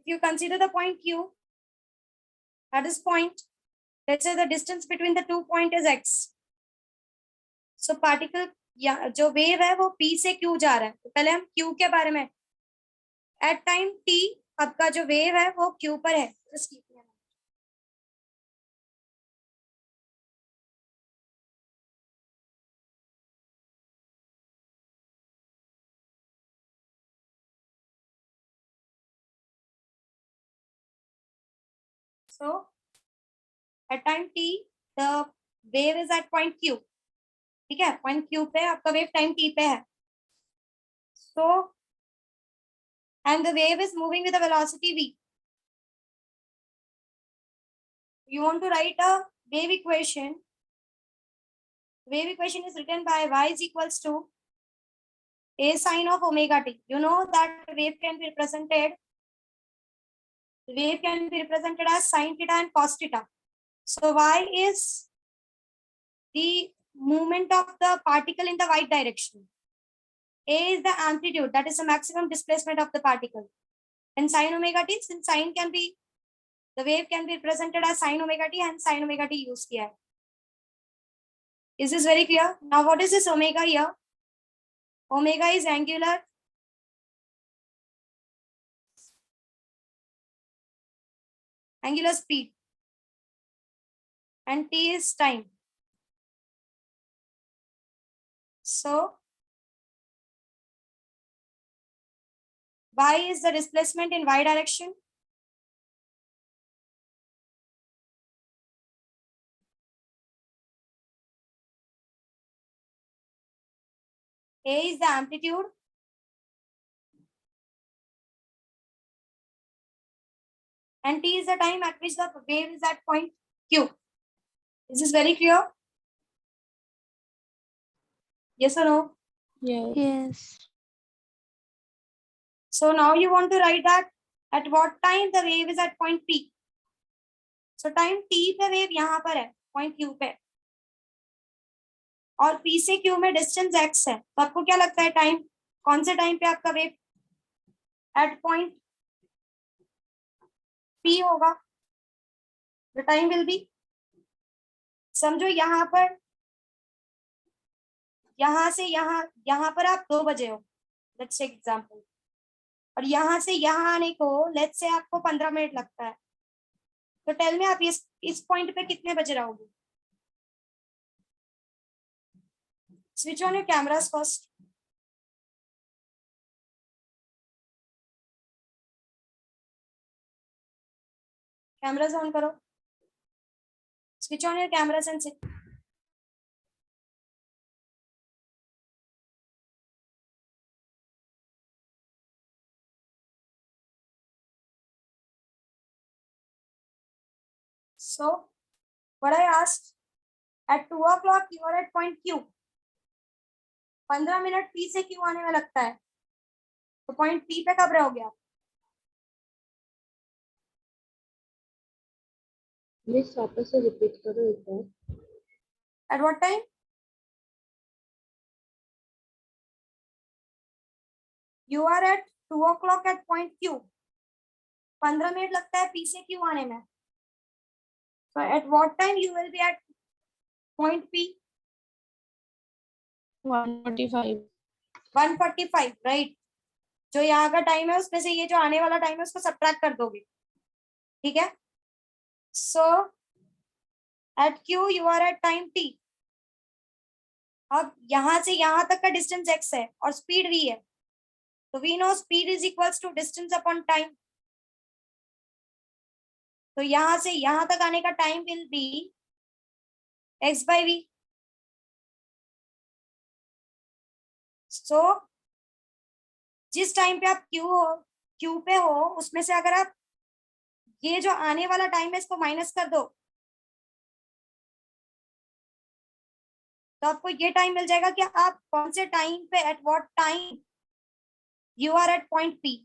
you consider the point Q, at this point, let's say the distance between the 2 points is x. So particle या जो wave है वो P से Q जा रहा है. तो पहले हम Q के बारे में, एट टाइम T आपका जो वेव है वो Q पर है. So at time T the wave is at point Q. ठीक है, पॉइंट Q पे आपका वेव टाइम T पे है. So and the wave is moving with a velocity v. You want to write a wave equation. Wave equation is written by y is equals to a sine of omega t. You know that wave can be represented. The wave can be represented as sine theta and cos theta. So y is the movement of the particle in the y direction. A is the amplitude, that is the maximum displacement of the particle. And sine omega t, since sine can be, the wave can be represented as sine omega t and sine omega t used here. Is this very clear? Now what is this omega here? Omega is angular speed and t is time. So y is the displacement in y direction. A is the amplitude. And t is the time at which the wave is at point Q. Is this very clear? Yes or no? Yes. So now you want to write that at what time the wave is at point P. So time T पे wave यहाँ पर है point Q पे, और P से Q में distance x है. तो आपको क्या लगता है टाइम, कौन से टाइम पे आपका वेव at point P होगा? The time will be, समझो यहाँ पर, यहाँ से यहाँ पर आप 2 बजे हो, लेट्स टेक एग्जांपल, और यहाँ से यहाँ आने को लेट्स से आपको 15 मिनट लगता है. तो टेल में आप इस पॉइंट पे कितने बजे रहोगे? Switch on your cameras first. Cameras on करो. Switch on your cameras and sit. So what I asked, at 2 o'clock you are at point Q. 15 minute P से Q आने में लगता है, तो पॉइंट P पे कब रहोगे आप? मिस वापस से रिपीट करो एक बार. At what time? You are at 2 o'clock at point Q. 15 minute लगता है P से Q आने में. So at what time you will be at point P? 1:45. 1:45, right? जो यहाँ का टाइम है उसमें से ये जो आने वाला टाइम है उसको सब्ट्रैक्ट कर दोगे. ठीक है. So at Q you are at time T. अब यहाँ से यहाँ तक का डिस्टेंस x है और स्पीड v है, तो we know speed is equals to distance upon time. तो यहाँ से यहाँ तक आने का time will be x by v. सो जिस टाइम पे आप Q पे हो उसमें से अगर आप ये जो आने वाला टाइम है इसको माइनस कर दो तो आपको ये टाइम मिल जाएगा कि आप कौन से टाइम पे, at what time you are at point P,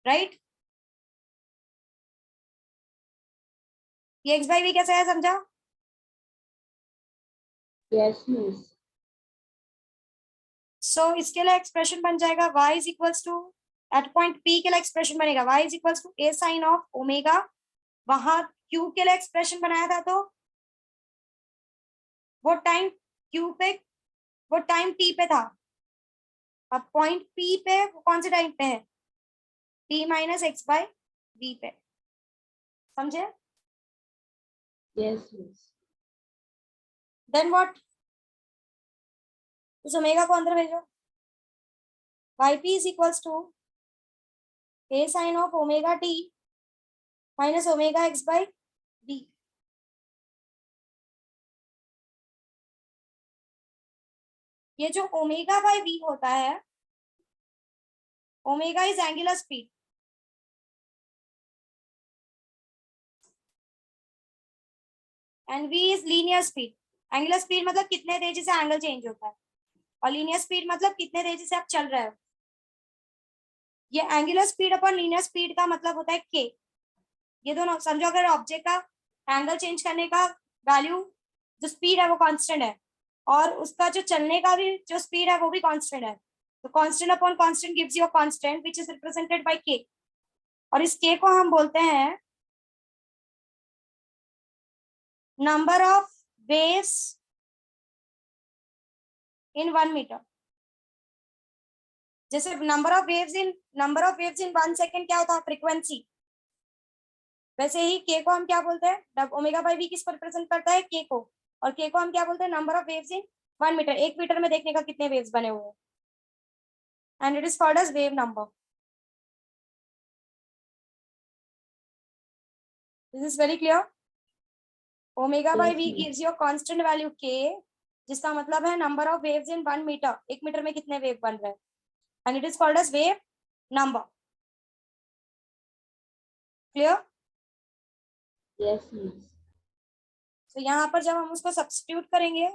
right? ये x by v कैसे है समझा? Yes miss. सो इसके लिए एक्सप्रेशन बन जाएगा y is equals to at point P के लिए एक्सप्रेशन बनेगा y is equal to a sine of omega, वहां q के लिए एक्सप्रेशन बनाया था तो वो टाइम q पे, वो टाइम t पे था। अब पॉइंट p पे वो कौन से टाइम पे है, t minus x by v पे, समझे? Yes, miss. देन व्हाट, इस ओमेगा को अंदर भेजो, yp is equals to a sine of omega t minus omega x by v। ये जो ओमेगा बाय v होता है, omega is angular speed, and v is linear speed. Angular speed मतलब कितने तेजी से एंगल चेंज होता है, और लीनियर स्पीड मतलब कितने तेजी से आप चल रहे हो। ये angular speed upon linear speed का मतलब होता है k। ये दोनों समझो, अगर ऑब्जेक्ट का एंगल चेंज करने का वैल्यू, जो स्पीड है वो कांस्टेंट है, और उसका जो चलने का भी जो स्पीड है वो भी कांस्टेंट है, तो constant upon constant gives you a constant which is represented by k, और इस k को हम बोलते हैं number of waves in 1 metre. जैसे number of waves in 1 second क्या होता है, फ्रीक्वेंसी, वैसे ही k को हम क्या बोलते हैं, ओमेगा बाई v किसको रिप्रेजेंट करता है, k को, और k को हम क्या बोलते हैं, number of waves in 1 metre, 1 metre में देखने का कितने वेव्स बने हुए हैं, and it is called as wave number. This is very clear. Omega by Yes, v miss. Gives you constant value k, जिसका मतलब है number of waves in 1 metre, 1 metre में कितने वेव बन रहे हैं, and it is called as wave number. Clear? Yes, miss. तो यहाँ पर जब हम उसको सब्स्टिट्यूट करेंगे,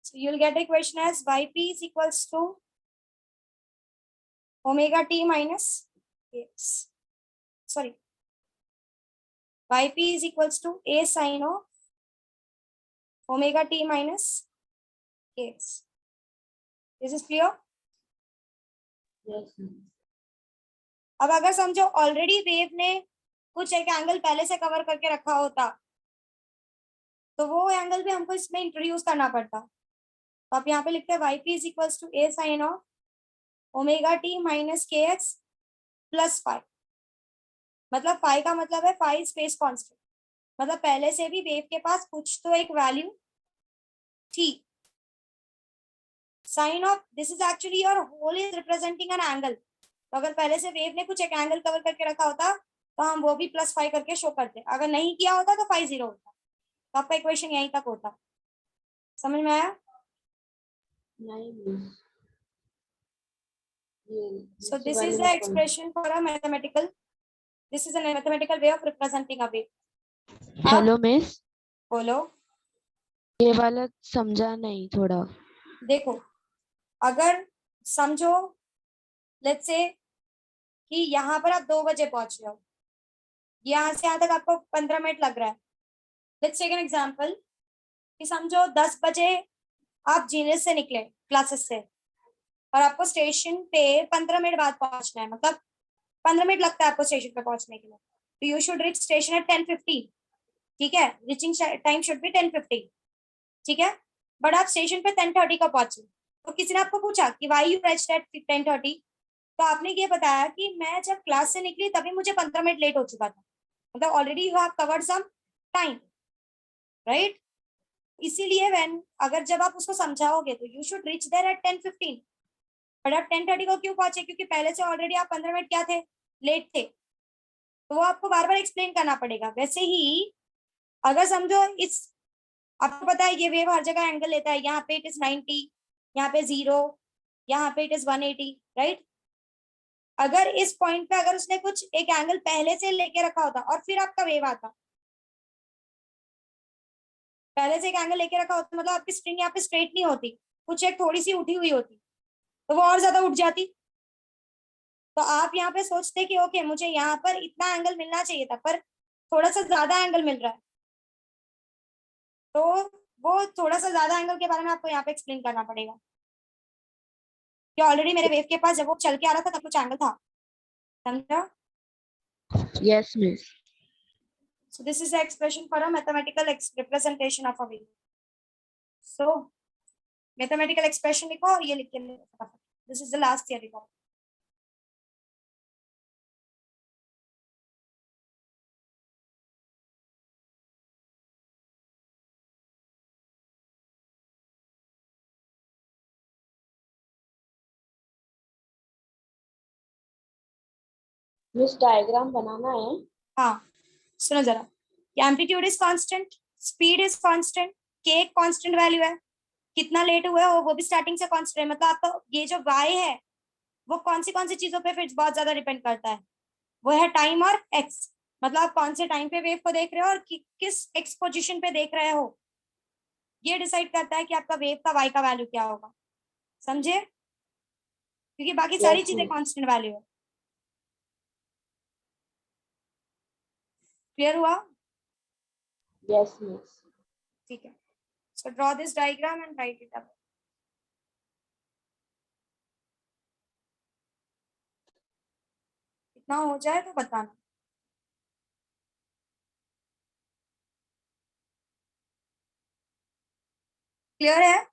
so you'll get equation as yp is equals to omega t minus x, sorry, yp is equals to a sin of omega t minus x. This is clear? Yes, miss. अब अगर समझो already wave ने कुछ एक angle पहले से cover करके रखा होता, तो वो एंगल भी हमको इसमें इंट्रोड्यूस करना पड़ता। तो आप यहाँ पे लिखते हैं yp is equals to a sin of omega t minus kx plus phi। मतलब phi का मतलब है phi स्पेस कांस्टेंट, मतलब पहले से भी वेव के पास कुछ तो एक वैल्यू थी। Sine of this is actually your whole is representing an angle, तो अगर पहले से वेव ने कुछ एक एंगल कवर करके रखा होता तो हम वो भी प्लस फाइव करके शो करते, अगर नहीं किया होता तो फाइव जीरो होता, तो आपका इक्वेशन यहीं तक होता। समझ में आया? नहीं, miss. ये सो दूसरी दिस वाली इज द में कौन? Expression for a mathematical, this is a mathematical way of representing a wave. अब हेलो मिस, बोलो। ये वाला समझा नहीं थोड़ा। देखो, अगर समझो लेट्स से कि यहाँ पर आप 2 बजे पहुंच रहे हो, यहाँ से यहाँ तक आपको 15 मिनट लग रहा है। लेट्स टेक एन एग्जांपल कि समझो 10 बजे आप जीनियस से निकले क्लासेस से, और आपको स्टेशन पे 15 मिनट बाद पहुंचना है, मतलब 15 मिनट लगता है आपको स्टेशन पे पहुंचने के लिए, तो you should reach station at 10:15। ठीक है, रीचिंग टाइम शुड बी 10:15। ठीक है, बट आप स्टेशन पे 10:30 का पहुंचे, तो किसी ने आपको पूछा कि वाई यू रीच्ड एट 10:30, तो आपने ये बताया कि मैं जब क्लास से निकली तभी मुझे 15 मिनट लेट हो चुका था, मतलब already you have covered some time, right? इसीलिए व्हेन अगर जब आप उसको समझाओगे तो you should reach there at 10:15, but आप 10:30 को क्यों पहुंचे, क्योंकि पहले से ऑलरेडी आप 15 मिनट क्या थे, लेट थे, तो वो आपको बार बार एक्सप्लेन करना पड़ेगा। वैसे ही अगर समझो इस, आपको पता है ये वेव हर जगह एंगल लेता है, यहाँ पे इट इज 90, यहाँ पे 0, यहाँ पे इट इज 180, राइट? अगर इस पॉइंट पे अगर उसने कुछ एक एंगल पहले से लेके रखा होता और फिर आपका वेव आता, पहले से एक एंगल लेके रखा होता मतलब आपकी स्ट्रिंग यहाँ पे स्ट्रेट नहीं होती, कुछ एक थोड़ी सी उठी हुई होती, तो वो और ज्यादा उठ जाती। तो आप यहाँ पे सोचते कि ओके मुझे यहाँ पर इतना एंगल मिलना चाहिए था, पर थोड़ा सा ज्यादा एंगल मिल रहा है, तो वो थोड़ा सा ज्यादा एंगल के बारे में आपको यहाँ पे एक्सप्लेन करना पड़ेगा। ये ऑलरेडी मेरे वेव के पास जब वो चल के आ रहा था तब कुछ एंगल था, समझा? Yes, miss. So this is the expression for a mathematical representation of a wave. So mathematical expression लिखो और ये लिख के फटाफट. This is the last theory. Miss diagram बनाना है. हाँ, सुनो जरा. Amplitude is constant, speed is constant, K एक कांस्टेंट वैल्यू है, कितना लेट हुआ है वो भी स्टार्टिंग से कांस्टेंट है. मतलब आपका ये जो y है वो कौन सी चीजों पे फिर बहुत ज्यादा डिपेंड करता है, वो है टाइम और x. मतलब आप कौन से टाइम पे वेव को देख रहे हो और किस x पोजीशन पे देख रहे हो, ये डिसाइड करता है कि आपका वेव का y का वैल्यू क्या होगा. समझे? क्योंकि बाकी सारी Yes, चीजें miss. कांस्टेंट वैल्यू है. क्लियर हुआ? Yes, miss. ठीक है. So draw this diagram and right it up. इतना हो जाए तो बताना. क्लियर है?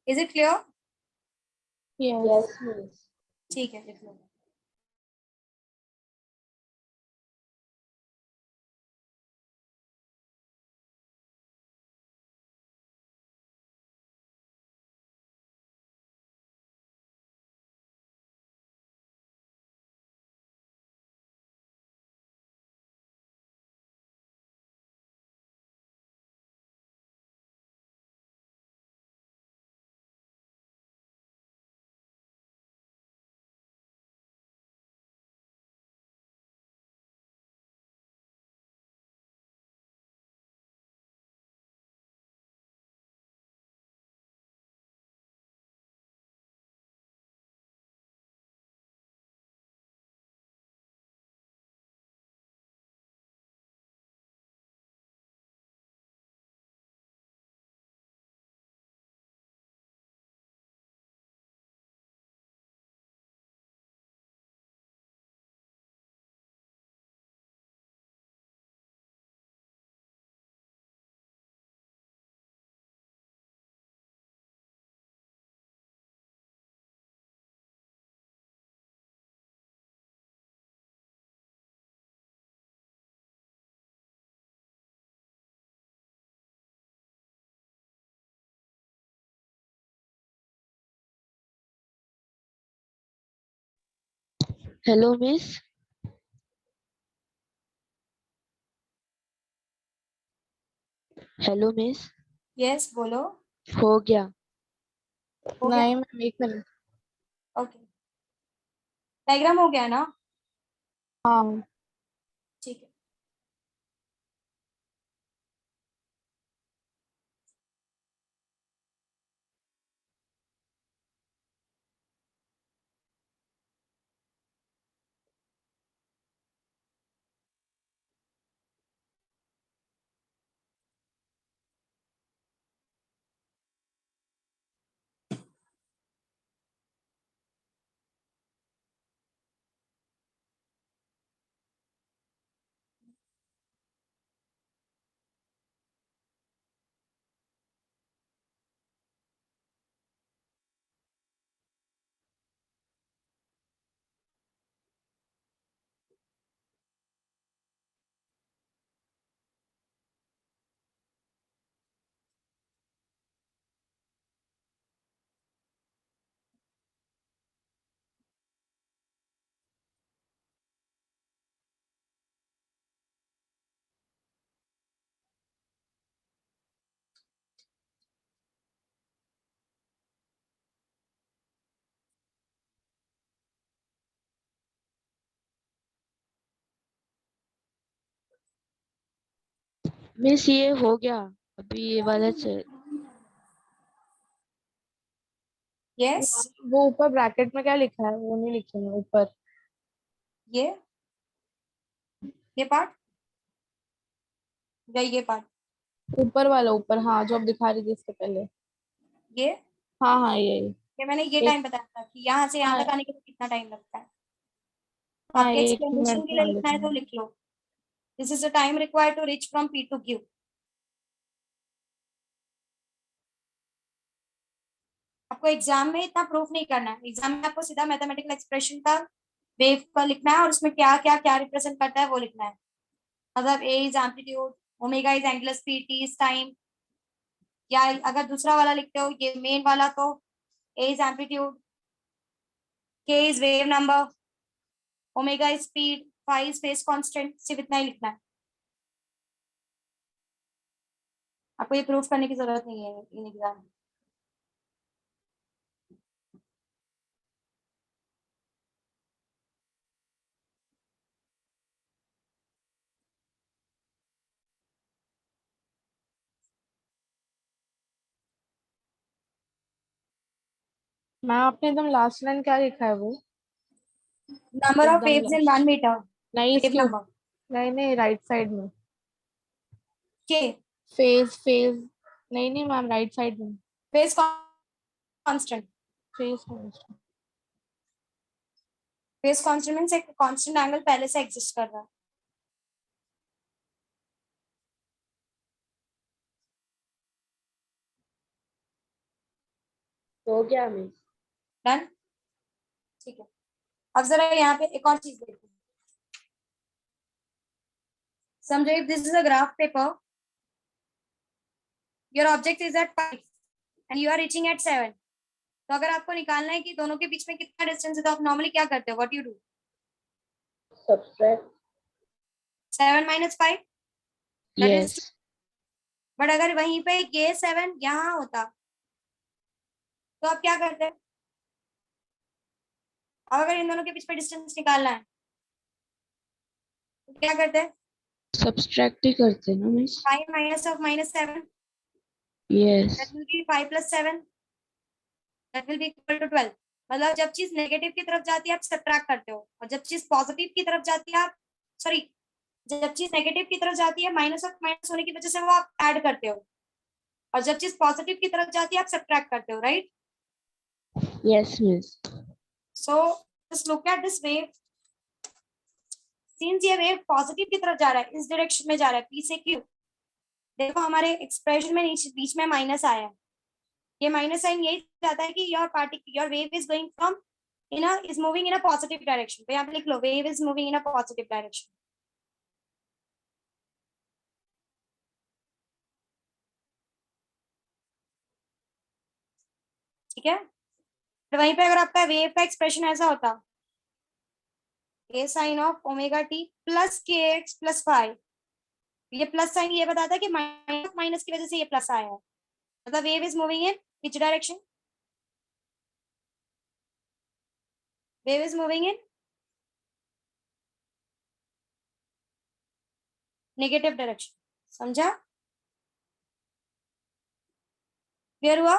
Is it clear? Yes, miss. ठीक है, लिख लो. Hello, miss. Hello, miss. Yes, बोलो. हो गया. हो गया? नहीं मैम, एक मिनट. ओके. डायग्राम हो गया ना? हाँ ठीक है. मिस ये हो गया. अभी ये वाला यस. वो ऊपर ब्रैकेट में क्या लिखा है वो नहीं लिखे हैं ऊपर. ये पार्ट या ये पार्ट? ऊपर वाला, ऊपर, हाँ, जो आप दिखा रही थी इसके पहले। ये हाँ हाँ, यही। ये मैंने ये एक, टाइम बताया था कि यहाँ से यहाँ हाँ तक आने के लिए कितना टाइम लगता है। हाँ, आपके 1 मिनट एक्सप्लेनेशन के लिए मान लिखना लेते है तो हैं। लिख लो। This is the time required to reach from P to Q. आपको एग्जाम में इतना प्रूफ नहीं करना है, एग्जाम में आपको सीधा मैथमेटिकल एक्सप्रेशन का वेव का लिखना है और उसमें क्या क्या क्या रिप्रेजेंट करता है वो लिखना है। मतलब A is amplitude, omega is angular speed, T is time. या अगर दूसरा वाला लिखते हो ये मेन वाला तो a is amplitude, k is wave number, omega is speed, phi is phase constant, सिर्फ इतना ही लिखना है। आपको ये प्रूफ करने की जरूरत नहीं है इन एग्जाम में। मैम आपने एकदम लास्ट लाइन क्या लिखा है वो? नंबर ऑफ एकदम वेव्स इन लास्ट। 1 मीटर, नहीं, वेव इसके नंबर नहीं नहीं, राइट साइड में। के फेज फेज। नहीं नहीं मैम, राइट साइड में। Face constant. Phase. Face constant means एक कांस्टेंट एंगल पहले से एग्जिस्ट कर रहा है। हो गया मिस। डन। ठीक है, अब जरा यहाँ पे एक और चीज देखो। समझो if this is a graph paper, your object is at 5 and you are reaching at 7। तो अगर आपको निकालना है कि दोनों के बीच में कितना डिस्टेंस है तो आप नॉर्मली क्या करते हो, what you do? Subtract. 7 - 5, that is. Yes. But अगर वहीं पे ये 7 यहाँ होता तो आप क्या करते? अब अगर इन दोनों के बीच में डिस्टेंस निकालना है तो क्या करते हैं? सब्सट्रैक्ट ही करते ना miss. 5 - 7, yes. that will be 5 + 7, that will be equal to 12। मतलब जब चीज नेगेटिव की तरफ जाती है आप सब्ट्रैक्ट करते हो, और जब चीज पॉजिटिव की तरफ जाती है आप, सॉरी, जब चीज नेगेटिव की तरफ जाती है माइनस ऑफ माइनस होने की वजह से वो आप ऐड करते हो, और जब चीज पॉजिटिव की तरफ जाती है आप सब्ट्रैक्ट करते हो, right? Yes miss. So just look at this wave. Since ये वेव पॉजिटिव की तरफ जा रहा है, इस डायरेक्शन में जा रहा है पी से क्यू, देखो हमारे एक्सप्रेशन में नीचे बीच में माइनस आया है। ये माइनस साइन यही जाता है कि your wave is going from is moving in a positive direction. तो यहाँ पे लिख लो wave is moving in a positive direction. ठीक है, तो वहीं पे अगर आपका वेव का एक्सप्रेशन ऐसा होता, A sine of omega T plus K X plus five, ये प्लस साइन ये बताता है कि माइनस माइनस की वजह से ये प्लस आया है, मतलब wave is moving in which direction? Wave is moving in negative direction. समझा? क्लियर हुआ?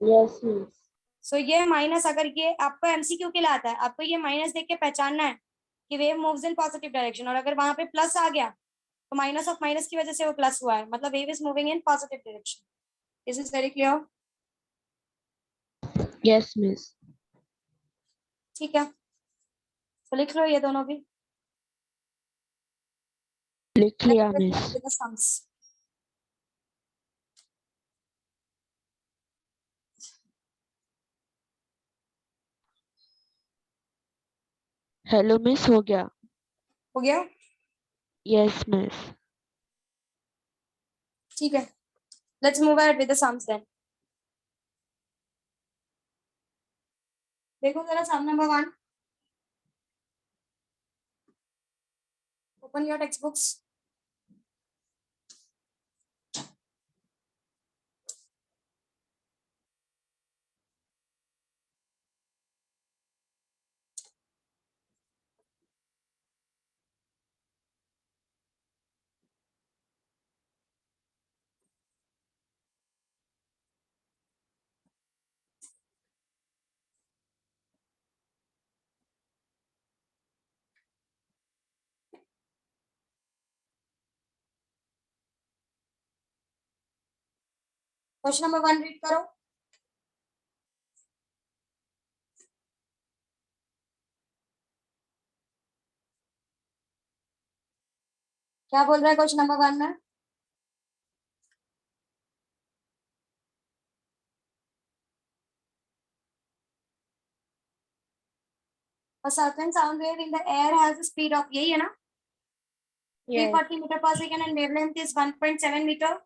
Yes miss. सो ये माइनस, अगर ये आपको एमसीक्यू के लिए आता है, आपको ये माइनस देख के पहचानना है कि wave moves in positive direction, और अगर वहां पे प्लस आ गया तो माइनस ऑफ माइनस की वजह से वो प्लस हुआ है, मतलब wave is moving in positive direction. This is very clear? Yes miss. ठीक है, तो लिख लो ये दोनों भी। लिख लिया मिस। सम्स। हेलो मिस, हो गया। हो गया? Yes miss. ठीक है, let's move ahead with the sums then. देखो जरा sum number 1, open your textbooks. Question number 1 read करो। क्या बोल रहा है क्वेश्चन नंबर 1 में? A certain sound wave in the air has a speed of, यही है ना, Yes. 340 मीटर पर second and wavelength is 1.7 metre.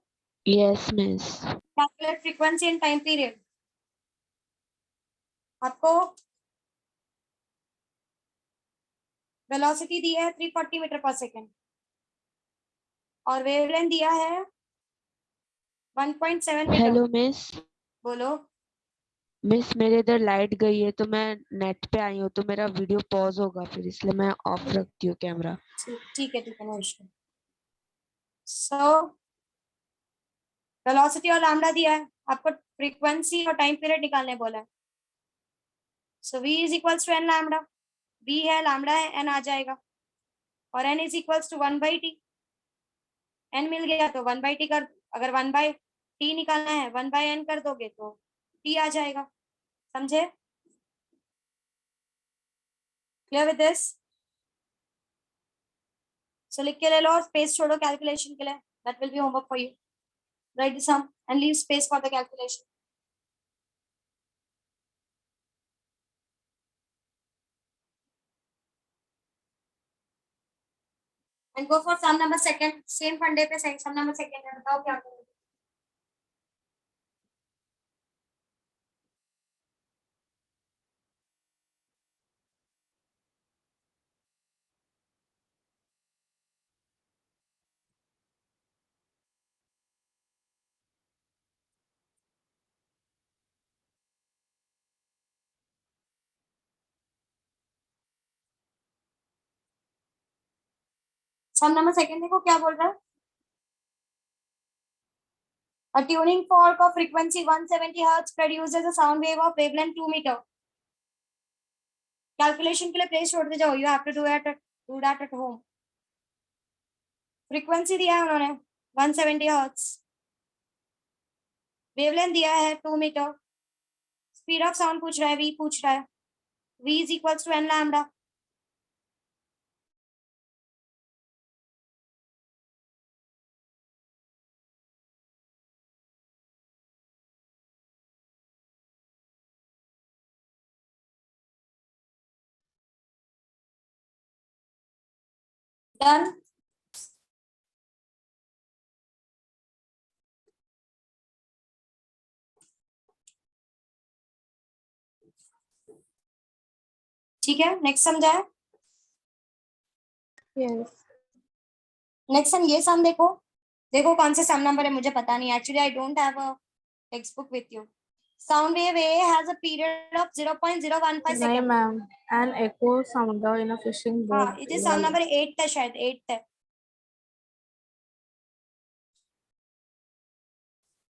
Yes, miss. Calculate frequency and time period. आपको वेलोसिटी दिया है 340 मीटर पर सेकेंड और वेवलेंथ दिया है 1.7 मीटर. Hello miss. बोलो. मिस मेरे इधर लाइट गई है तो मैं नेट पे आई हूँ तो मेरा वीडियो पॉज होगा फिर इसलिए मैं ऑफ रखती हूँ कैमरा। ठीक है नो इशू. सो वेलोसिटी और लैम्डा दिया है, आपको फ्रीक्वेंसी और टाइम पीरियड निकालने बोला है. So v is equals to n lambda. v है, लैम्डा है, n आ जाएगा और n is equals to 1/t. n मिल गया तो 1/t कर, अगर 1/t निकालना है 1/n कर दोगे तो t आ जाएगा. समझे? Clear with this? सो लिख के ले लो, स्पेस छोड़ो कैलकुलेशन के लिए. That will be homework for you. Write the sum and leave space for the calculation. And go for sum number second. Same फंडे पे सम नंबर सेकंड है, बताओ क्या करोगे. सम नंबर सेकंड देखो क्या बोल रहा है. A tuning fork of frequency 170 Hz produces a sound wave of wavelength 2 meter. Calculation के लिए प्लेस छोड़ते जाओ. You have to do that at home. Frequency दिया है उन्होंने 170 हर्ट्ज, वेवलेंथ दिया है 2 मीटर, स्पीड ऑफ साउंड पूछ रहा है, v पूछ रहा है. v is equals to n lambda. Done. ठीक है, नेक्स्ट सम जाए. Yes. नेक्स्ट सम, ये सम देखो. देखो कौन से सम नंबर है मुझे पता नहीं. Actually I don't have a text book with you. Sound wave A has a period of 0.015 नहीं seconds. Ma'am. An echo sounder in a fishing हाँ, boat. ये सम नंबर 8 है, शायद 8 है.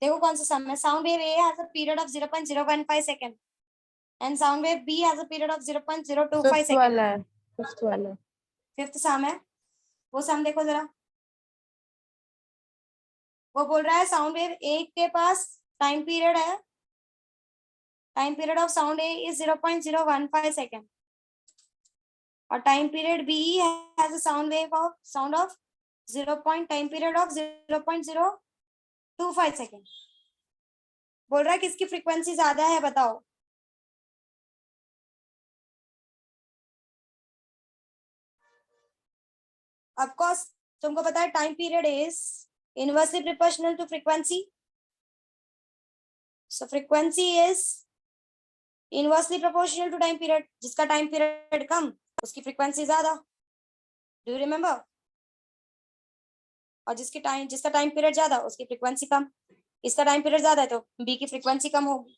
देखो कौन सा सम है. Sound wave A has a period of 0.015 seconds and sound wave B has a period of 0.025 Fifth seconds. वाला है. Fifth वाला है. फिफ्थ सम है, वो सम देखो जरा. वो बोल रहा है साउंड वेव ए के पास टाइम पीरियड है, time period of sound A is 0.015 second और time period B has a sound wave of sound of 0. Time period of 0.025 second. बोल रहा है किसकी फ्रीक्वेंसी ज्यादा है, बताओ. ऑफ कोर्स तुमको पता है time period is inversely proportional to frequency. So frequency is inversely proportional to time period. जिसका टाइम पीरियड कम उसकी फ्रीक्वेंसी ज्यादा. Do you remember? और जिसका टाइम पीरियड ज्यादा उसकी फ्रीक्वेंसी कम. इसका टाइम पीरियड ज्यादा है तो बी की फ्रीक्वेंसी कम होगी.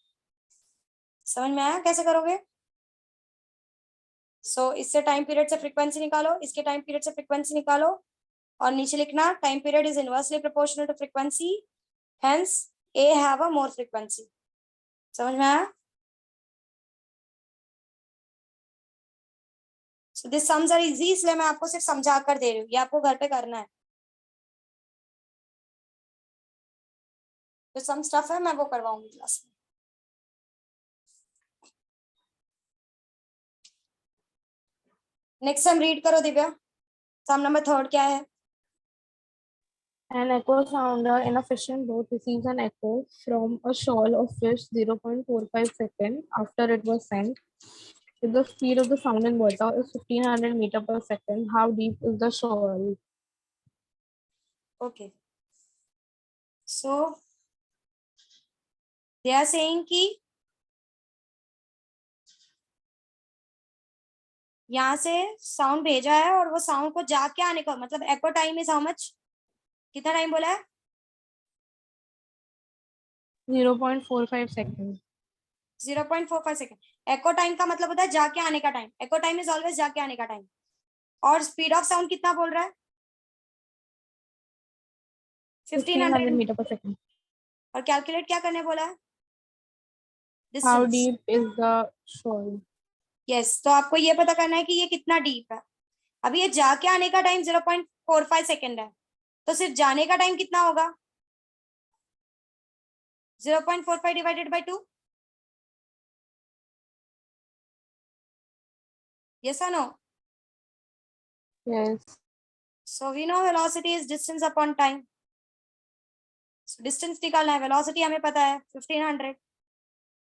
समझ में आया कैसे करोगे? सो इससे टाइम पीरियड से फ्रीक्वेंसी निकालो, इसके टाइम पीरियड से फ्रीक्वेंसी निकालो और नीचे लिखना time period is inversely proportional to frequency, hence a have a more frequency. समझ में आया? So this sums are easy, इसलिए मैं आपको सिर्फ समझा कर दे रही हूँ. ये आपको घर पे करना है. तो सम स्टफ है, मैं वो करवाऊंगी क्लास में। नेक्स्ट सम रीड करो दिव्या। सम नंबर 3 क्या है? An echo sounder in a fishing boat receives an echo from a shoal of fish 0.45 seconds after it was sent. If the speed of the sound in water is 1500 meter per second, how deep is the shoal? Okay, so they are saying कि यहाँ से sound भेजा है और वो sound को जाके आने का मतलब एको टाइम इज हाउ मच? कितना टाइम बोला है? 0.45 seconds. 0.45 सेकेंड। एको टाइम का मतलब होता है जाके आने का time. Echo time is always जाके आने का टाइम। और स्पीड ऑफ साउंड कितना बोल रहा है? 1500 1500। meter per second. और कैलकुलेट क्या करने बोला है? How distance. deep is the shoal? Yes, तो आपको ये पता करना है कि ये कितना डीप है। अभी ये जाके आने का टाइम 0.45 सेकेंड है, तो सिर्फ जाने का टाइम कितना होगा? 0.45 डिवाइडेड बाई 2। यस और no? Yes. So we know velocity is distance upon time. So distance निकालना है, velocity हमें पता है 1500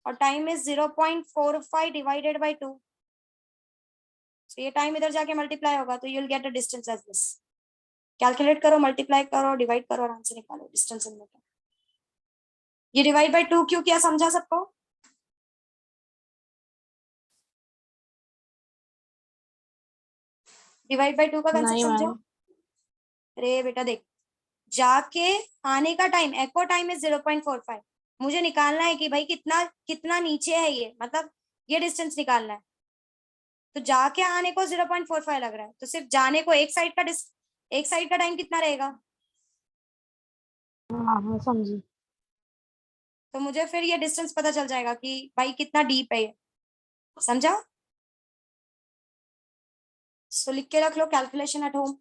और time is 0.45 divided by 2. So ये time इधर जाके multiply होगा तो you'll get a distance as this. Calculate करो, multiply करो, divide करो और आंसर निकालो distance इनमें क्या। ये divide by 2 क्यों किया समझा सबको? divide by 2 का कंसेप्ट नहीं समझा? मैम. अरे बेटा देख, जाके आने का टाइम एको टाइम इज 0.45। मुझे निकालना है कि भाई कितना कितना नीचे है ये, मतलब ये डिस्टेंस निकालना है। तो जाके आने को 0.45 लग रहा है, तो सिर्फ जाने को एक साइड का टाइम कितना रहेगा? हाँ हाँ समझी. तो मुझे फिर ये डिस्टेंस पता चल जाएगा कि भाई कितना डीप है ये। समझा? सो लिख के रख लो calculation at home.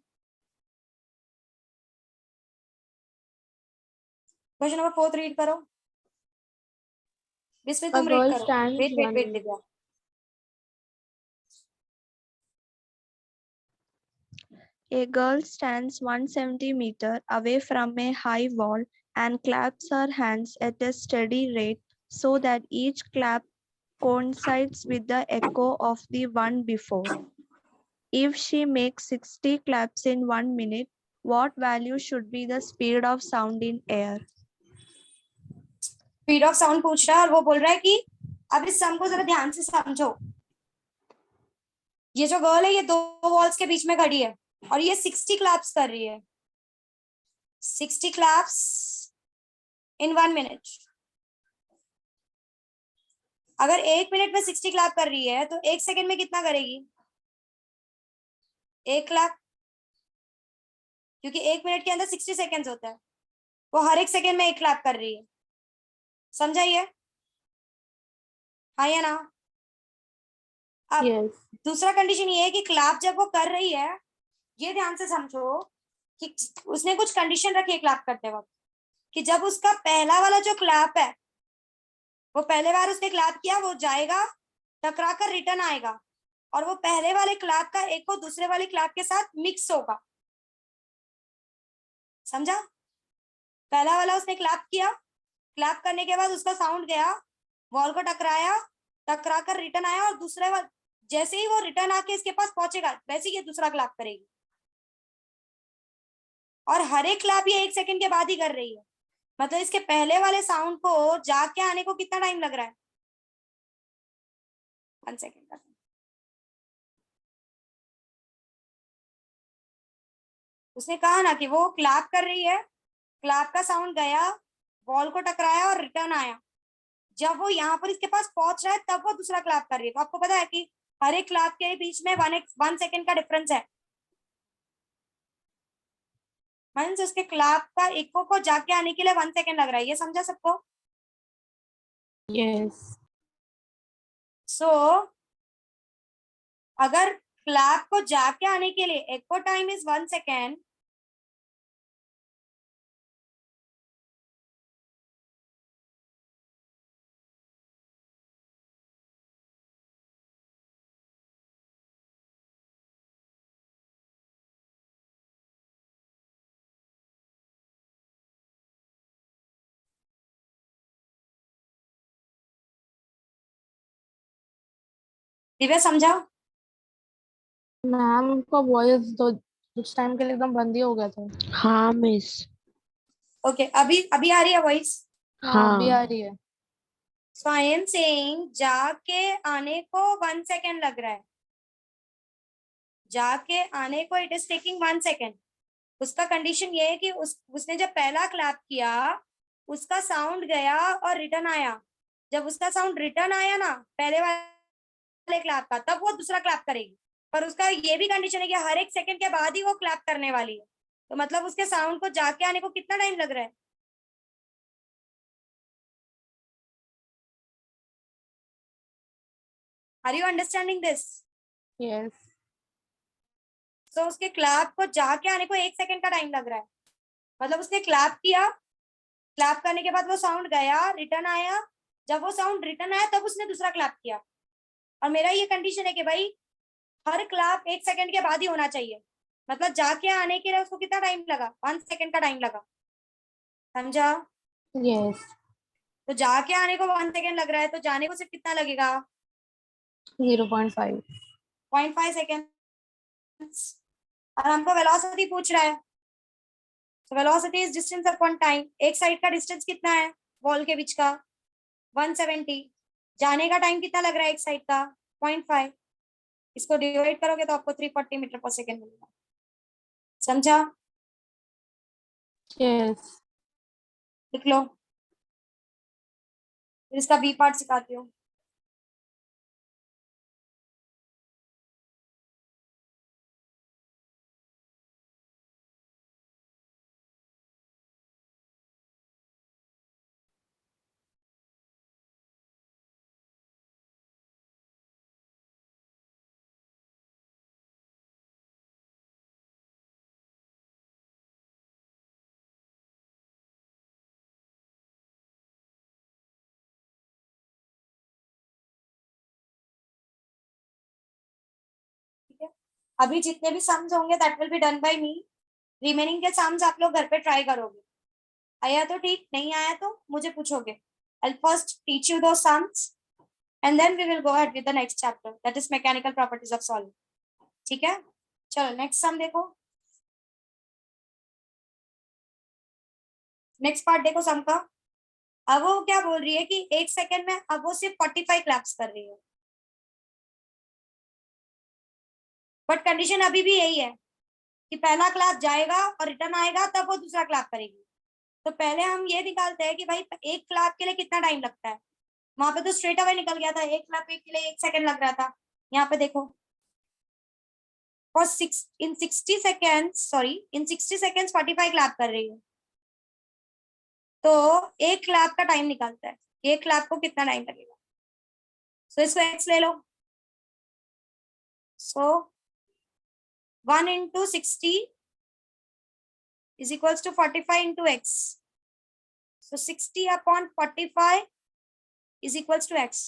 Question number 4 read करो। इसमें A तुम रीड girl करो। stands wait wait one. Wait Divya. A girl stands 170 meters away from a high wall and claps her hands at a steady rate so that each clap coincides with the echo of the one before. If she makes 60 claps in 1 minute, what value should be the speed of sound in air? Speed of sound पूछ रहा है और वो बोल रहा है कि अब इस सम को जरा ध्यान से समझो। ये जो गर्ल है ये दो वॉल्स के बीच में खड़ी है और ये 60 क्लैप्स कर रही है। 60 क्लैप्स इन 1 मिनट। अगर 1 मिनट में 60 क्लैप कर रही है तो 1 सेकेंड में कितना करेगी? 1 क्लैप, क्योंकि 1 मिनट के अंदर 60 सेकेंड्स होता है। वो हर एक सेकेंड में 1 क्लैप कर रही है। समझाइए? हाँ या ना? अब Yes. दूसरा कंडीशन ये है कि क्लैप जब वो कर रही है, ये ध्यान से समझो कि उसने कुछ कंडीशन रखी है क्लैप करते वक्त, कि जब उसका पहला वाला जो क्लैप है, वो पहले बार उसने क्लैप किया, वो जाएगा टकरा कर रिटर्न आएगा और वो पहले वाले क्लैप का एक को दूसरे वाले क्लैप के साथ मिक्स होगा। समझा? पहला वाला उसने क्लैप किया, क्लैप करने के बाद उसका साउंड गया, वॉल को टकराया, टकरा कर रिटर्न आया और दूसरे वाला जैसे ही वो रिटर्न आके इसके पास पहुंचेगा वैसे ही ये दूसरा क्लैप करेगी। और हर एक क्लैप ये 1 सेकेंड के बाद ही कर रही है। मतलब इसके पहले वाले साउंड को जाके आने को कितना टाइम लग रहा है? 1 सेकेंड का। उसने कहा ना कि वो क्लैप कर रही है, क्लैप का साउंड गया, वॉल को टकराया और रिटर्न आया। जब वो यहाँ पर इसके पास पहुंच रहा है तब वो दूसरा क्लैप कर रही है। तो आपको पता है कि हर एक क्लैप के बीच में 1 सेकेंड का डिफरेंस है। मींस उसके क्लैप का इको को जाके आने के लिए 1 सेकेंड लग रहा है। ये समझा सबको? Yes. सो अगर क्लैप को जाके आने के लिए echo time is 1 second, Divya समझा? मैम का वॉइस तो कुछ टाइम के लिए एकदम बंद ही हो गया था। हाँ मिस। ओके, अभी अभी आ रही है वॉइस? हाँ अभी आ हाँ रही है। सो आई एम सेइंग जाके आने को 1 सेकेंड लग रहा है, जाके आने को इट इज टेकिंग 1 सेकेंड। उसका कंडीशन ये है कि उसने जब पहला क्लैप किया उसका साउंड गया और रिटर्न आया। जब उसका साउंड रिटर्न आया ना पहले वाले क्लैप का, तब वो दूसरा क्लैप करेगी। पर उसका ये भी कंडीशन है कि हर एक सेकंड के बाद ही वो क्लैप करने वाली है। तो मतलब उसके साउंड को जाके आने को कितना टाइम लग रहा है? Are you understanding this? Yes. तो उसके क्लैप को जाके आने को 1 सेकंड का टाइम लग रहा है। मतलब उसने क्लैप किया, क्लैप करने के बाद वो साउंड गया, रिटर्न आया। जब वो साउंड रिटर्न आया तब उसने दूसरा क्लैप किया। और मेरा ये कंडीशन है कि भाई हर क्लैप 1 सेकंड के बाद ही होना चाहिए। मतलब जाके आने के लिए उसको कितना टाइम लगा? 1 सेकंड का टाइम लगा। समझा? यस। तो जाके आने को 1 सेकंड लग रहा है, तो जाने को सिर्फ कितना लगेगा? 0.5। 0.5 सेकेंड। और हमको वेलोसिटी पूछ रहा है, तो velocity is distance upon time. एक साइड का डिस्टेंस कितना है वॉल के बीच का? 170। जाने का टाइम कितना लग रहा है एक साइड का? 0.5। इसको डिवाइड करोगे तो आपको 340 मीटर पर सेकेंड मिलेगा। समझा? यस। लिख लो, फिर इसका बी पार्ट सिखाती हूँ। ठीक है, अभी जितने भी सम्स होंगे that will be done by me. Remaining के सम्स आप लोग घर पे ट्राई करोगे। आया तो ठीक, नहीं आया तो मुझे पूछोगे। I'll first teach you those sums and then we will go ahead with the next chapter, that is mechanical properties of solid. ठीक है, चलो नेक्स्ट सम देखो। नेक्स्ट पार्ट देखो सम का। अब वो क्या बोल रही है कि 1 सेकेंड में अब वो सिर्फ 45 क्लैप्स कर रही है। बट कंडीशन अभी भी यही है कि पहला क्लैप जाएगा और रिटर्न आएगा तब वो दूसरा क्लैप करेगी। तो पहले हम ये निकालते हैं कि भाई एक क्लैप के लिए कितना टाइम लगता है। वहां पे तो स्ट्रेट अवे निकल गया था, एक क्लैप के लिए 1 सेकेंड लग रहा था। यहाँ पे देखो in 60 seconds, sorry, in 60 seconds 45 clap कर रही है। तो एक क्लैप का टाइम निकालता है, एक क्लैप को कितना टाइम लगेगा। सो इसको x ले लो। सो 1 into 60 is equals to 45 into x. So 60 upon 45 is equals to x.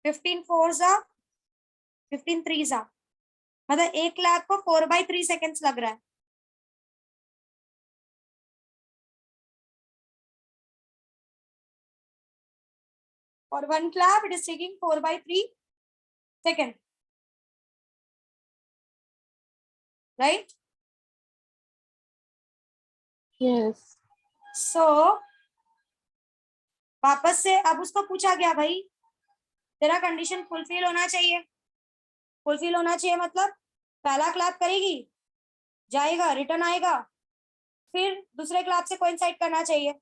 15 4s are 15 3s are, मतलब एक क्लैप को 4/3 सेकेंड्स लग रहा है। For one clap, it is taking 4/3 second, right? Yes. So वापस से अब उसको पूछा गया भाई तेरा कंडीशन फुलफिल होना चाहिए। फुलफिल होना चाहिए मतलब पहला क्लैप करेगी, जाएगा, रिटर्न आएगा, फिर दूसरे क्लैप से कोइंसाइड करना चाहिए।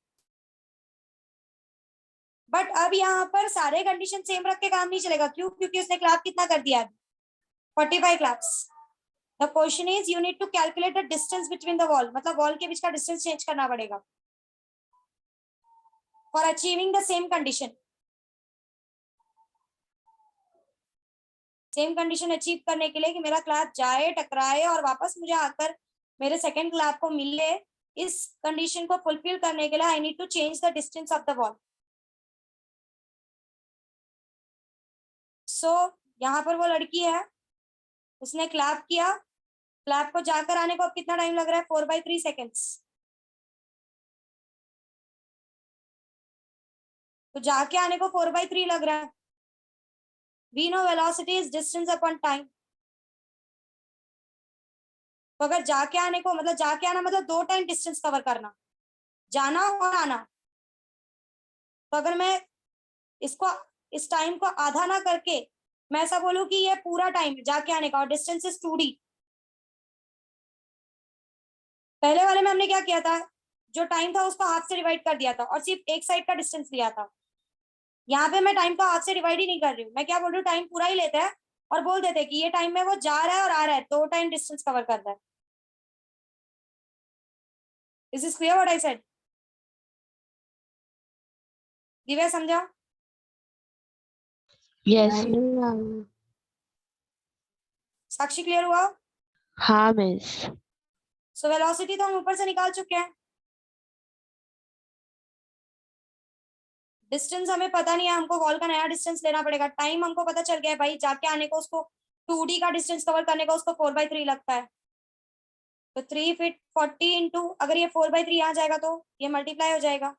बट अब यहाँ पर सारे कंडीशन सेम रख के काम नहीं चलेगा। क्यों? क्योंकि उसने क्लैप कितना कर दिया? 45 claps. The question is you need to calculate the distance between the wall, मतलब वॉल के बीच का डिस्टेंस चेंज करना पड़ेगा for achieving the same condition. Same condition achieve करने के लिए कि मेरा क्लैप जाए, टकराए और वापस मुझे आकर मेरे सेकंड क्लैप को मिले, इस कंडीशन को फुलफिल करने के लिए I need to change the distance of the wall. सो यहाँ पर वो लड़की है, उसने क्लैप किया, क्लैप को जाकर आने को अब कितना टाइम लग रहा है? 4/3 सेकेंड्स। तो जाके आने को 4/3 लग रहा है। We know velocity is distance upon time. तो अगर जाके आने को मतलब जाके आना मतलब 2 टाइम डिस्टेंस कवर करना, जाना और आना। तो अगर मैं इसको इस टाइम को आधा ना करके मैं ऐसा बोलूं कि ये पूरा टाइम जाके आने का और डिस्टेंस इज 2d। पहले वाले में हमने क्या किया था, जो टाइम था उसको हाफ से डिवाइड कर दिया था और सिर्फ एक साइड का डिस्टेंस लिया था। यहाँ पे मैं टाइम को हाफ से डिवाइड ही नहीं कर रही हूँ, मैं क्या बोल रही हूँ, टाइम पूरा ही लेते हैं और बोल देते हैं कि ये टाइम में वो जा रहा है और आ रहा है, 2 टाइम डिस्टेंस कवर कर रहा है। Is is clear what I said? Divya समझा? यस। नहीं मैम। साक्षी क्लियर हुआ? हाँ मिस। सो वेलोसिटी तो हम ऊपर से निकाल चुके हैं, डिस्टेंस हमें पता नहीं है, हमको वॉल का नया डिस्टेंस लेना पड़ेगा। टाइम हमको पता चल गया है भाई, जाके आने को उसको 2d का डिस्टेंस कवर करने का उसको 4/3 लगता है। तो 3 फीट 40 इंटू, अगर ये 4/3 यहाँ जाएगा तो ये मल्टीप्लाई हो जाएगा।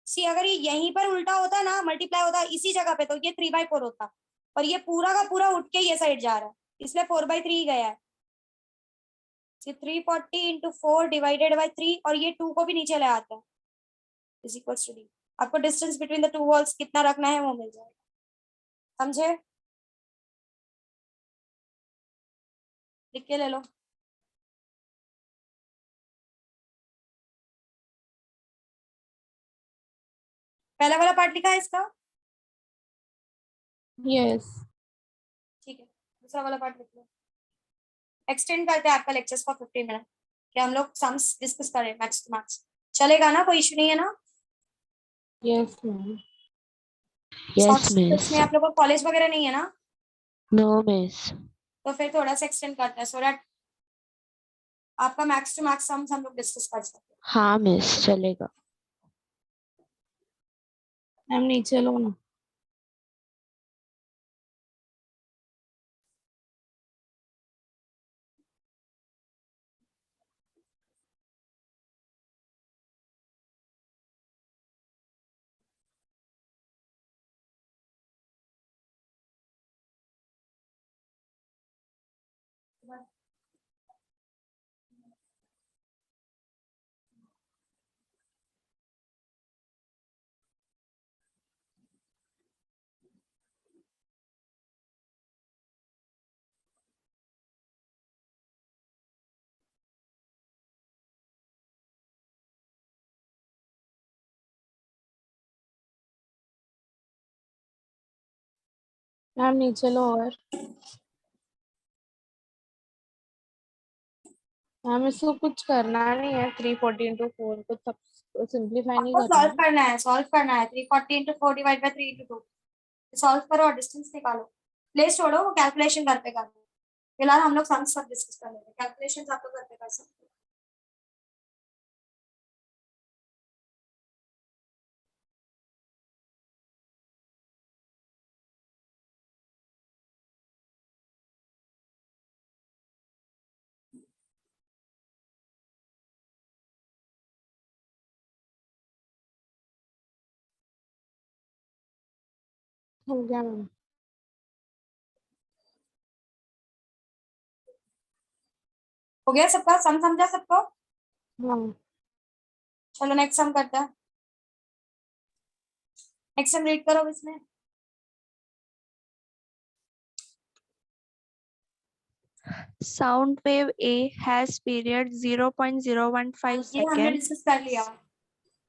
सी अगर ये यहीं पर उल्टा होता ना, मल्टीप्लाई होता इसी जगह पे, तो ये 3/4 होता, और ये पूरा का पूरा उठ के ये साइड जा रहा है, इसलिए 4/3 ही गया है। 340 इंटू 4 डिवाइडेड बाई 3, और ये 2 को भी नीचे ले आता है, इज इक्वल्स टू d। आपको डिस्टेंस बिटवीन द 2 वॉल्स कितना रखना है वो मिल जाएगा, समझे? लिख के ले लो। पहला वाला पार्ट लिखा है इसका? यस। ठीक है, दूसरा वाला पार्ट लिख लो। एक्सटेंड करते हैं आपका लेक्चर्स फॉर 15 मिनट, कि हम लोग सम्स डिस्कस करें मैथ्स टू मैथ्स। चलेगा ना, कोई इशू नहीं है ना? Yes ma'am. Yes miss. में आप लोगों को कॉलेज वगैरह नहीं है ना? No miss. तो फिर थोड़ा सा एक्सटेंड करते हैं सो दैट आपका मैथ्स टू मैथ्स सम्स हम लोग डिस्कस कर सकते हैं। हाँ मिस चलेगा। मैम नीचे लो ना। मैम नीचे लो। और मैम इसको कुछ करना नहीं है, 340 इंटू 4 को सब सिंप्लीफाई नहीं आपको करना सॉल्व है। करना है, सॉल्व करना है। 340 into 4 divide by 3 into 2, solve करो और डिस्टेंस निकालो। प्लेस छोड़ो, वो कैलकुलेशन घर पे कर लो। फिलहाल हम लोग सम्स सब डिस्कस कर लेंगे, कैलकुलेशन आप लोग घर पे कर सकते हो। हो गया मैम। हो गया सबका सम, समझा सबको? हाँ। चलो नेक्स्ट सम करते हैं। नेक्स्ट सम रीड करो इसमें। Sound wave A has period 0.015 ये हमने seconds. डिस्कस कर लिया,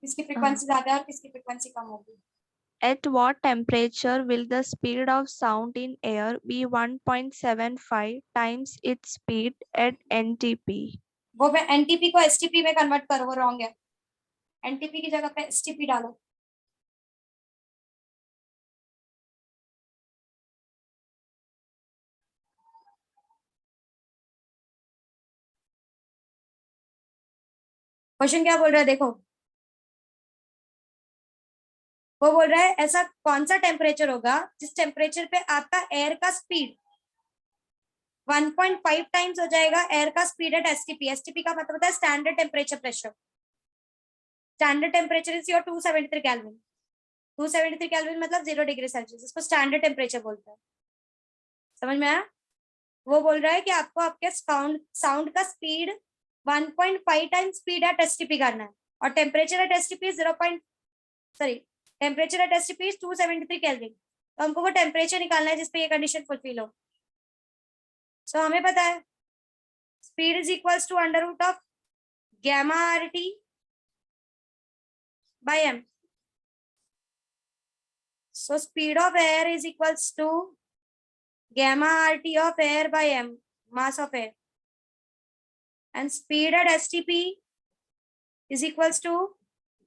किसकी फ्रीक्वेंसी ज्यादा है और किसकी फ्रीक्वेंसी कम होगी। At what temperature will the speed of sound in air be 1.75 times its speed at NTP? वो मैं एनटीपी को एसटीपी में कन्वर्ट करो, वो रॉन्ग है। एनटीपी की जगह पे एसटीपी डालो। क्वेश्चन क्या बोल रहा है देखो, वो बोल रहा है ऐसा कौन सा टेम्परेचर होगा जिस टेम्परेचर पे आपका एयर का स्पीड 1.5 टाइम्स हो जाएगा एयर का स्पीड एट एसटीपी। एसटीपी का मतलब होता है standard temperature pressure. Standard temperature is your 273 kelvin. 273 kelvin मतलब 0 डिग्री सेल्सियस, इसको स्टैंडर्ड टेम्परेचर बोलते हैं। समझ में आया? वो बोल रहा है कि आपको आपके साउंड का speed 1.5 time speed at STP करना है, और temperature at STP temperature at STP 273 kelvin. तो हमको वो टेम्परेचर निकालना है जिसपे ये कंडीशन फुलफिल हो। सो हमें पता है speed is equals to under root of gamma RT by m. So speed of air is equals to gamma RT of air by m, mass of air, and speed at STP is equals to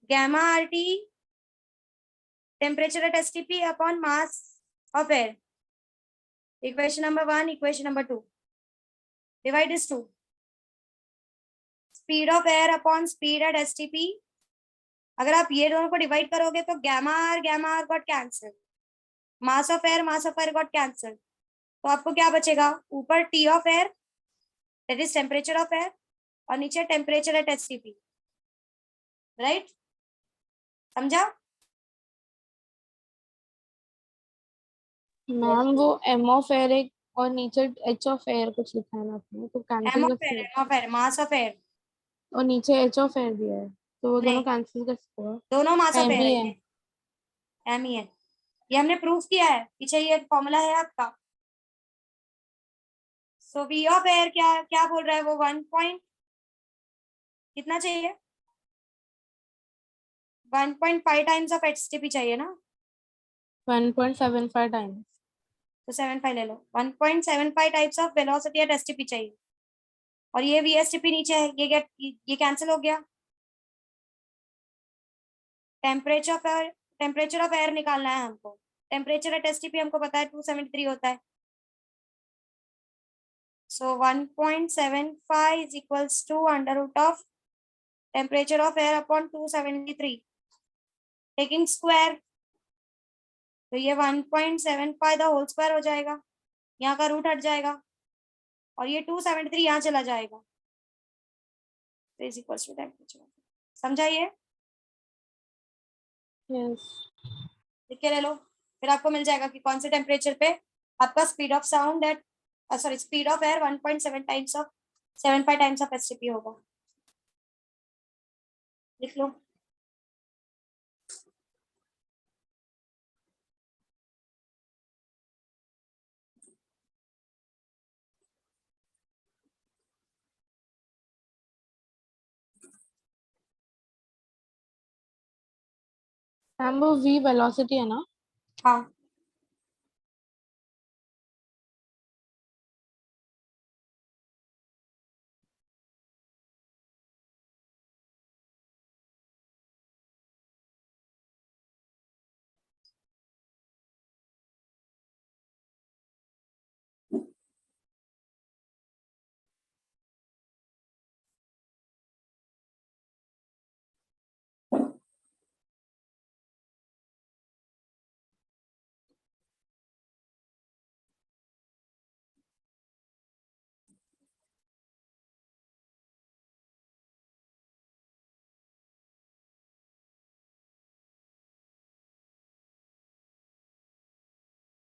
gamma RT temperature at STP upon mass of air. Equation number 1, equation number 2. Divide this 2. Speed of air upon speed at STP. अगर आप ये दोनों को divide करोगे तो gamma r got cancelled, mass of air got cancelled. तो आपको क्या बचेगा? ऊपर T of air, that is temperature of air, और नीचे temperature at STP. राइट? समझा? मैम वो m ऑफ एयर एक और नीचे h ऑफ एयर कुछ लिखा है ना आपने, तो m cancel of air, m of air, mass of air. और नीचे h ऑफ एयर भी है, तो वो दोनों नहीं, कैंसिल कर सकते हो। दोनों mass of m air भी है, है। ये m ही है, ये हमने प्रूफ किया है, पीछे ये फॉर्मूला है आपका। सो v ऑफ एयर क्या क्या बोल रहा है वो 1 पॉइंट कितना चाहिए? 1.5 टाइम्स ऑफ एचटीपी चाहिए ना, 1.75 टाइम्स। तो 75 ले लो। 1.75 types of velocity at STP चाहिए, और ये वीएसटीपी नीचे है, ये कैंसिल हो गया। टेम्परेचर ऑफ एयर निकालना है हमको। टेम्परेचर एट एसटीपी हमको पता है 273 होता है। So 1.75 is equals to under root of temperature of air upon 273 taking square, तो ये 1.75 द होल स्क्वायर हो जाएगा, यहाँ का रूट हट जाएगा, और ये 273 यहाँ चला जाएगा, तो इज इक्वल्स टू टेम्परेचर। समझा ये? यस। लिख के ले लो, फिर आपको मिल जाएगा कि कौन से टेम्परेचर पे आपका speed of sound at speed of air 1.7 times of 75 times of STP होगा। लिख लो। मैम वो v वेलोसिटी है ना? हाँ,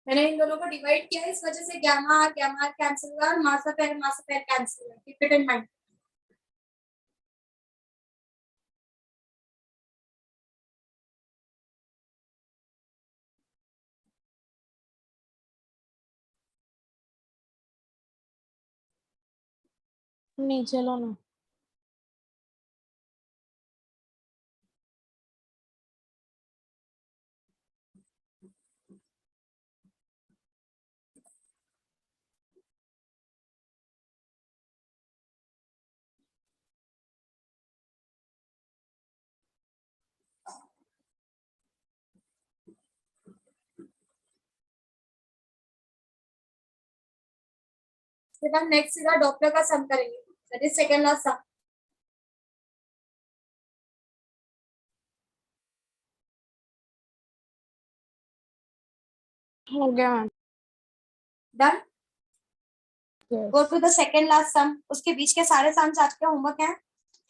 मैंने इन दोनों को डिवाइड किया इस वजह से gamma r कैंसिल हुआ और मास ऑफ एयर कैंसिल हुआ। Keep it in mind. नीचे लो ना। फिर हम नेक्स्ट सीधा डॉपलर का सम करेंगे, that is second last sum. हो गया ma'am. Done. Go yes. To the second last sum. उसके बीच के सारे सम्स आज के होमवर्क हैं,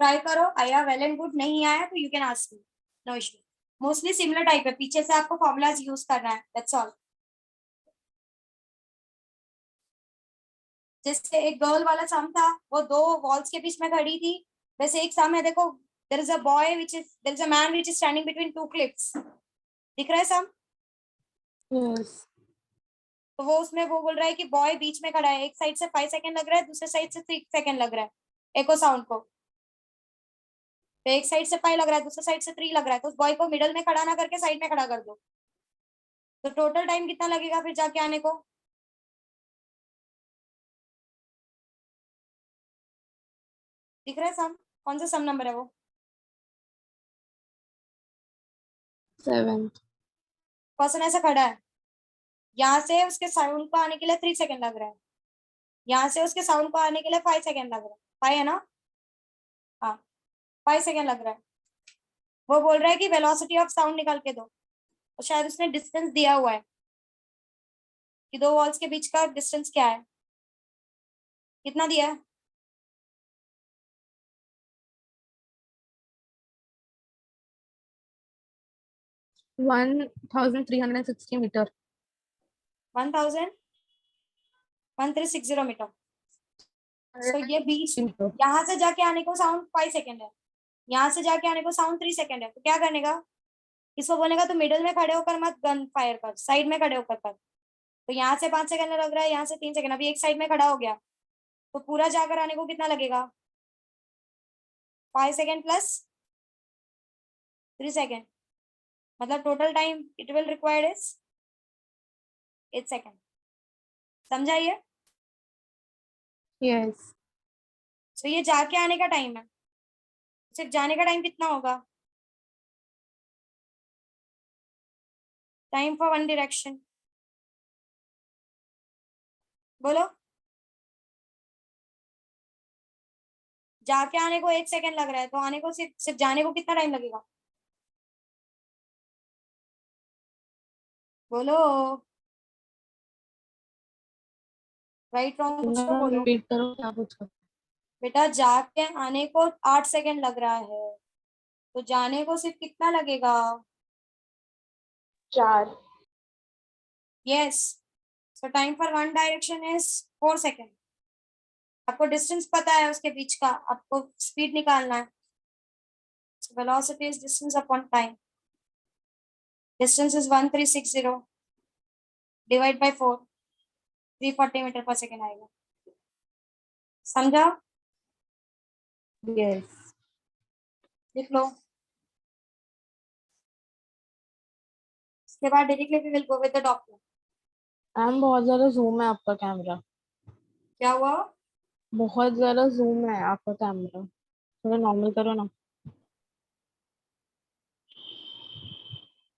ट्राई करो। आया वेल एंड गुड, नहीं आया तो you can ask me, no issue. Mostly similar type है, पीछे से आपको फॉर्मूलाज यूज करना है, दैट्स ऑल। जैसे एक गर्ल वाला सम था, वो दो वॉल्स के बीच में खड़ी थी, वैसे एक सम है, देखो, there is a man which is standing between two cliffs, दिख रहा है सम? Yes. तो वो उसमें वो बोल रहा है कि बॉय बीच में खड़ा है, एक साइड से 5 सेकंड लग रहा है, दूसरे साइड से 3 सेकंड लग रहा है एको साउंड को। तो एक साइड से 5 लग रहा है, दूसरे साइड से 3 लग रहा है, तो उस बॉय को मिडल में खड़ा ना करके साइड में खड़ा कर दो, तो टोटल टाइम कितना लगेगा फिर जाके आने को? दिख रहा है सम? कौन सा सम नंबर है वो? 7th. पर्सन ऐसा खड़ा है, यहाँ से उसके साउंड को आने के लिए 3 सेकंड लग रहा है, यहाँ से उसके साउंड को आने के लिए 5 सेकंड लग रहा है, 5 है ना? हाँ, 5 सेकंड लग रहा है। वो बोल रहा है कि वेलोसिटी ऑफ साउंड निकाल के दो, तो शायद उसने डिस्टेंस दिया हुआ है कि दो वॉल्स के बीच का डिस्टेंस क्या है, कितना दिया है? 1360 meter. 1360 मीटर। सो ये बीच, Meter. यहाँ से जाके आने को साउंड 5 सेकंड है, यहाँ से जाके आने को साउंड 3 सेकंड है, तो क्या करने का? इसको बोलेगा तो मिडिल में खड़े होकर मत गन फायर कर, साइड में खड़े होकर कर। तो यहाँ से 5 सेकंड लग रहा है, यहाँ से 3 सेकंड, अभी एक साइड में खड़ा हो गया, तो पूरा जाकर आने को कितना लगेगा? 5 सेकंड प्लस 3 सेकंड, मतलब total time it will required is 8 second. समझा ये? Yes. सो ये जाके आने का टाइम है, सिर्फ जाने का टाइम कितना होगा? टाइम फॉर वन डायरेक्शन, बोलो। जाके आने को 1 सेकंड लग रहा है, तो आने को सिर्फ सिर्फ जाने को कितना टाइम लगेगा? बोलो, राइट रॉन्ग कुछ तो बोलो। Repeat करो क्या पूछा? बेटा जाके आने को 8 सेकंड लग रहा है, तो जाने को सिर्फ कितना लगेगा? 4. Yes, so time for one direction is 4 second. आपको डिस्टेंस पता है उसके बीच का, आपको स्पीड निकालना है। Velocity is distance upon time, distance is 1360 divide by 4, 340 metre पर सेकेंड आएगा। समझा? Yes. लिख लो। उसके बाद directly we will go with the doctor. Ma'am बहुत ज्यादा जूम है आपका कैमरा. क्या हुआ? बहुत ज्यादा जूम है आपका कैमरा. थोड़ा नॉर्मल करो ना.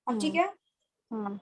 अब ठीक हाँ. है? हाँ.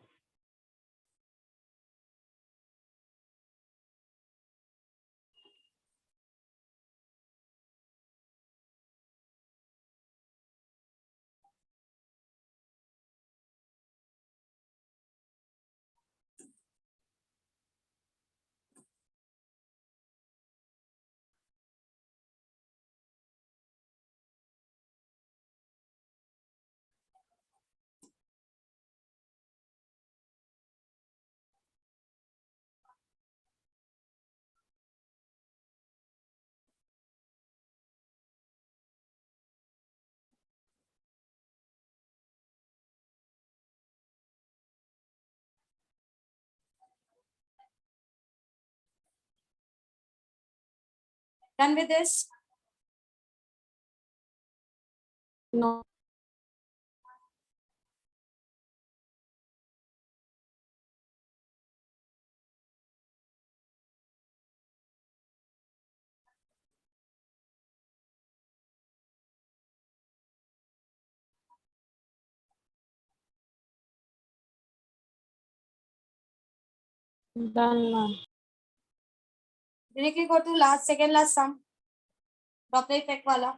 Done with this? No. Done, ma'am. Directly go to last, second last sum, Doppler effect वाला,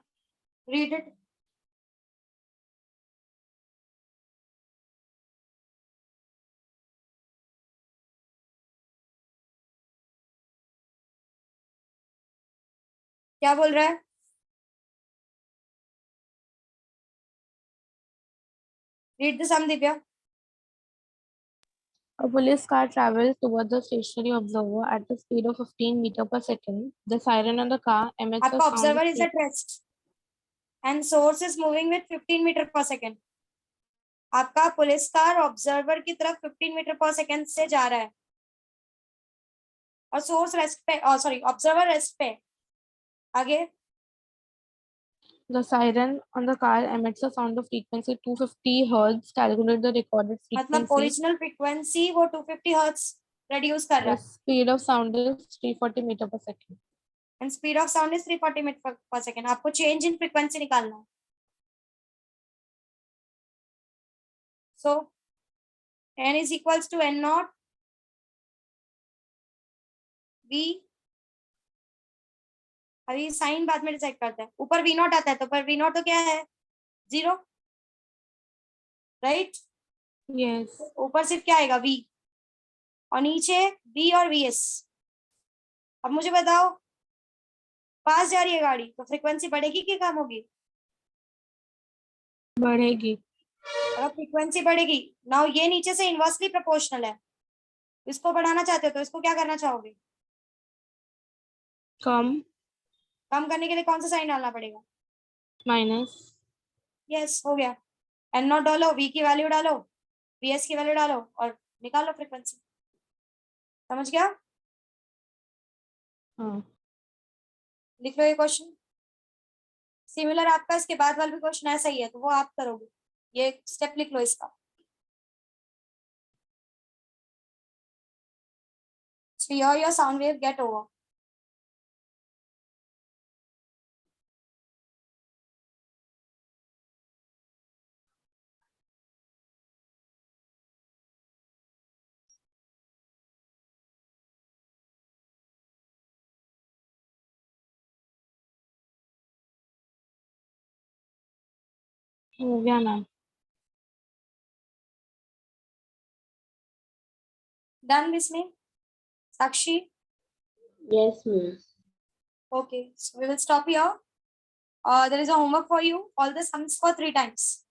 रीड इट। क्या बोल रहा है? Read the sum, Divya. A police car travels towards the stationary observer at the speed of 15 meters per second. The siren on the car emits a आपका sound observer of is at rest and source is moving with 15 meter per second. आपका police car observer की तरफ 15 metre पर second से जा रहा है और सोर्स रेस्ट पे, सॉरी ऑब्जर्वर रेस्ट पे. आगे. The siren on the car emits a sound of frequency 250 Hz. Calculate the recorded मतलब frequency. ओरिजिनल फ्रीक्वेंसी वो 250 हर्ट्ज रिड्यूस कर रहा The है speed of sound is 340 meters per second. And speed of sound is 340 metre पर second. आपको change in frequency निकालना है. So n is equals to n naught v. अभी sign बाद में डिसाइड करते हैं. ऊपर v नॉट आता है तो ऊपर v नॉट तो क्या है 0, राइट. Yes. ऊपर सिर्फ क्या आएगा v और नीचे v और vs. अब मुझे बताओ पास जा रही है गाड़ी तो फ्रीक्वेंसी बढ़ेगी कि कम होगी? बढ़ेगी. अगर फ्रीक्वेंसी बढ़ेगी ना, ये नीचे से इनवर्सली प्रोपोर्शनल है, इसको बढ़ाना चाहते हो तो इसको क्या करना चाहोगे? कम. कम करने के लिए कौन सा साइन डालना पड़ेगा? माइनस. यस, हो गया. एन नॉट डालो, वी की वैल्यू डालो, वी एस की वैल्यू डालो और निकालो फ्रीक्वेंसी. समझ गया? हाँ. लिख लो ये क्वेश्चन. सिमिलर आपका इसके बाद वाला भी क्वेश्चन ऐसा ही है तो वो आप करोगे. ये स्टेप लिख लो इसका. So here your sound wave get over. हो गया ma'am. Done, Vismi? Sakshi? Yes, miss. Okay, so we will stop here. There is a homework for you. All the sums for 3 times.